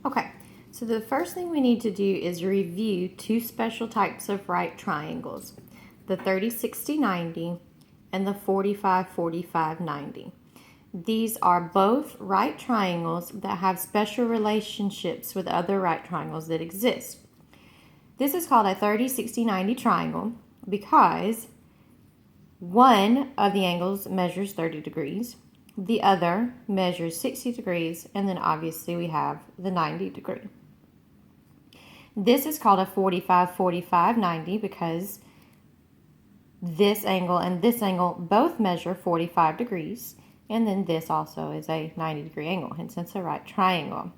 Okay, so the first thing we need to do is review two special types of right triangles, the 30, 60, 90 and the 45, 45, 90. These are both right triangles that have special relationships with other right triangles that exist. This is called a 30, 60, 90 triangle because one of the angles measures 30 degrees, the other measures 60 degrees, and then obviously we have the 90 degree. This is called a 45, 45, 90 because this angle and this angle both measure 45 degrees, and then this also is a 90 degree angle, hence it's a right triangle.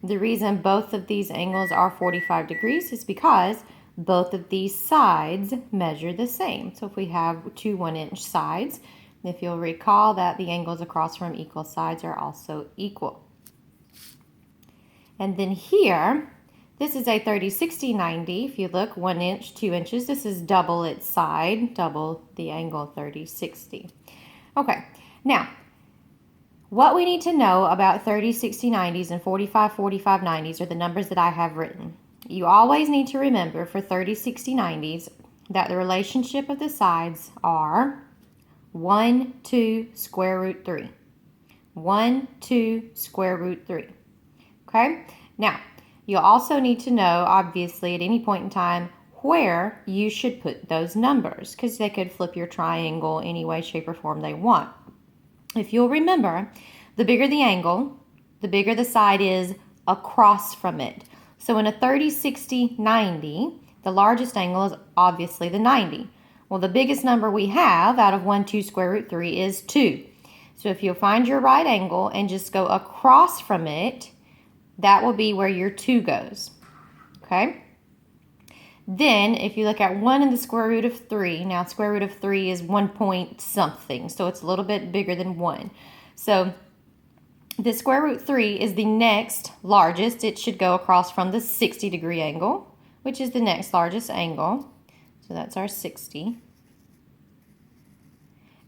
The reason both of these angles are 45 degrees is because both of these sides measure the same. So if we have two 1-inch sides, if you'll recall that the angles across from equal sides are also equal. And then here, this is a 30, 60, 90. If you look, 1 inch, 2 inches, this is double its side, double the angle 30, 60. Okay, now, what we need to know about 30, 60, 90s and 45, 45, 90s are the numbers that I have written. You always need to remember for 30, 60, 90s that the relationship of the sides are 1, 2, square root 3. 1, 2, square root 3. Okay? Now, you'll also need to know, obviously, at any point in time, where you should put those numbers because they could flip your triangle any way, shape, or form they want. If you'll remember, the bigger the angle, the bigger the side is across from it. So in a 30, 60, 90, the largest angle is obviously the 90. Well, the biggest number we have out of 1, 2, square root 3 is 2. So if you'll find your right angle and just go across from it, that will be where your 2 goes. Okay? Then, if you look at 1 and the square root of 3, now square root of 3 is 1 point something, so it's a little bit bigger than 1. So, the square root 3 is the next largest. It should go across from the 60 degree angle, which is the next largest angle. So, that's our 60.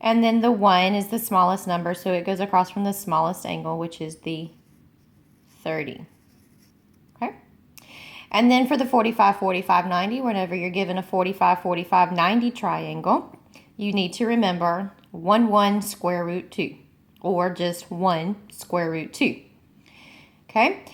And then the 1 is the smallest number, so it goes across from the smallest angle, which is the 30. Okay? And then for the 45, 45, 90, whenever you're given a 45, 45, 90 triangle, you need to remember 1, 1, square root 2, or just 1 square root 2. Okay?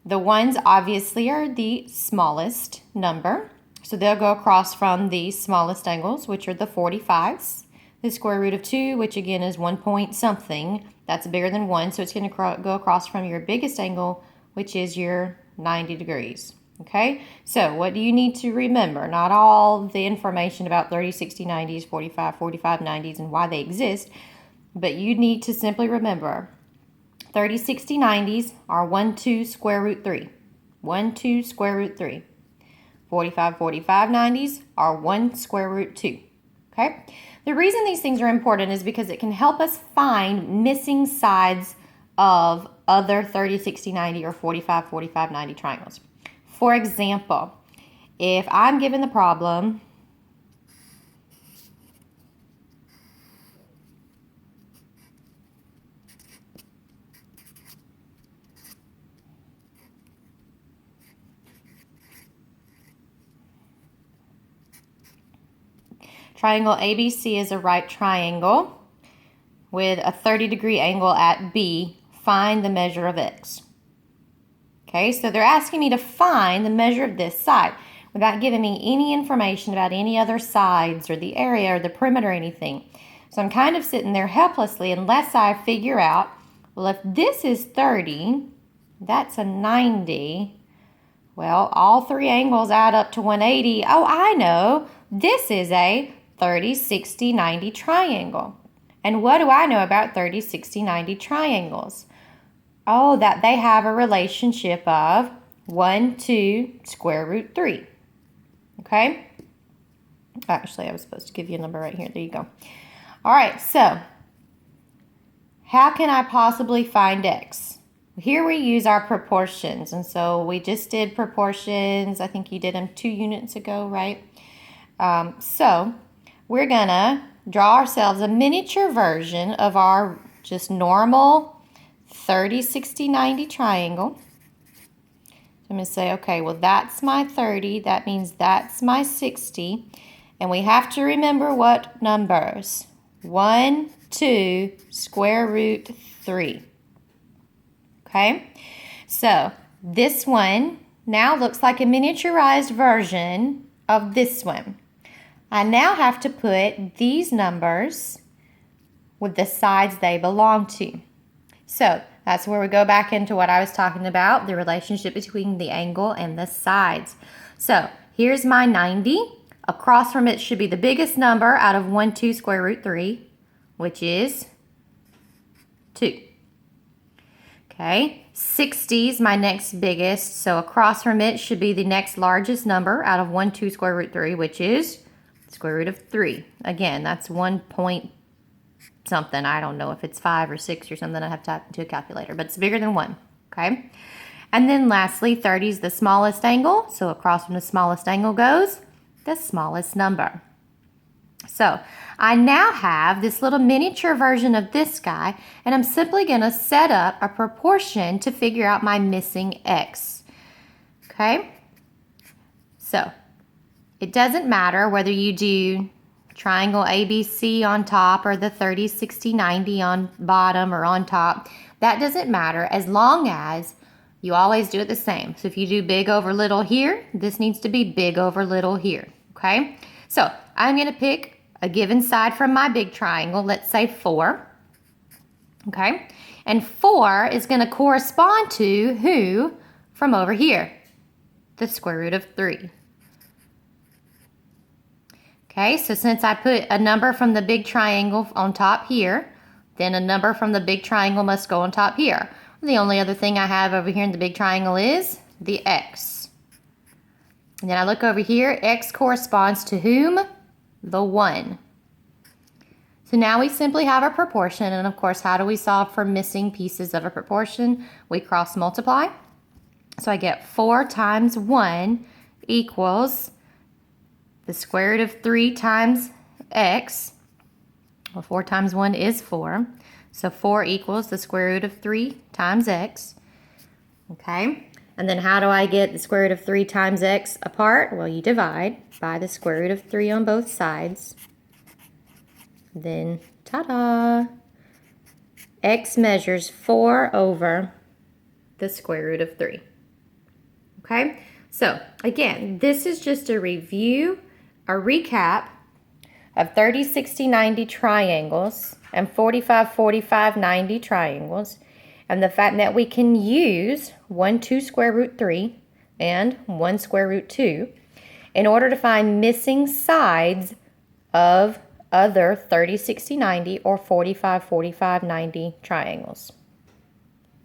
The ones obviously are the smallest number, so they'll go across from the smallest angles, which are the 45s. The square root of 2, which again is 1 point something, that's bigger than 1, so it's going to go across from your biggest angle, which is your 90 degrees. Okay, so what do you need to remember? Not all the information about 30, 60, 90s, 45, 45, 90s, and why they exist, but you need to simply remember 30, 60, 90s are 1, 2, square root 3. 1, 2, square root 3. 45, 45, 90s are 1 square root 2. Okay? The reason these things are important is because it can help us find missing sides of other 30, 60, 90, or 45, 45, 90 triangles. For example, if I'm given the problem, triangle ABC is a right triangle with a 30 degree angle at B, find the measure of X. Okay, so they're asking me to find the measure of this side without giving me any information about any other sides or the area or the perimeter or anything. So I'm kind of sitting there helplessly unless I figure out, well, if this is 30, that's a 90. Well, all three angles add up to 180. Oh, I know. This is a 30, 60, 90 triangle. And what do I know about 30, 60, 90 triangles? Oh, that they have a relationship of 1, 2, square root 3. Okay? Actually, I was supposed to give you a number right here. There you go. All right, so how can I possibly find X? Here we use our proportions. And so we just did proportions. I think you did them 2 units ago, right? So we're going to draw ourselves a miniature version of our just normal 30, 60, 90 triangle. I'm going to say, okay, well, that's my 30. That means that's my 60. And we have to remember what numbers. 1, 2, square root 3. Okay? So this one now looks like a miniaturized version of this one. I now have to put these numbers with the sides they belong to. So that's where we go back into what I was talking about, the relationship between the angle and the sides. So here's my 90. Across from it should be the biggest number out of 1, 2, square root 3, which is 2. Okay, 60 is my next biggest, so across from it should be the next largest number out of 1, 2, square root 3, which is square root of 3. Again, that's 1 point something. I don't know if it's 5 or 6 or something. I have to type into a calculator, but it's bigger than 1. Okay, and then lastly, 30 is the smallest angle, so across from the smallest angle goes the smallest number. So I now have this little miniature version of this guy, and I'm simply going to set up a proportion to figure out my missing x. Okay? So it doesn't matter whether you do triangle ABC on top or the 30, 60, 90 on bottom or on top. That doesn't matter as long as you always do it the same. So if you do big over little here, this needs to be big over little here. Okay? So I'm going to pick a given side from my big triangle, let's say 4. Okay? And 4 is going to correspond to who from over here? The square root of 3. Okay, so since I put a number from the big triangle on top here, then a number from the big triangle must go on top here. The only other thing I have over here in the big triangle is the x. And then I look over here, x corresponds to whom? The 1. So now we simply have a proportion, and of course, how do we solve for missing pieces of a proportion? We cross multiply. So I get 4 times 1 equals the square root of 3 times x. Well, 4 times 1 is 4. So 4 equals the square root of 3 times x. Okay? And then how do I get the square root of 3 times x apart? Well, you divide by the square root of 3 on both sides. Then, ta-da! X measures 4 over the square root of 3. Okay? So, again, this is just a review, a recap of 30, 60, 90 triangles and 45, 45, 90 triangles, and the fact that we can use 1, 2 square root 3 and 1 square root 2 in order to find missing sides of other 30, 60, 90 or 45, 45, 90 triangles.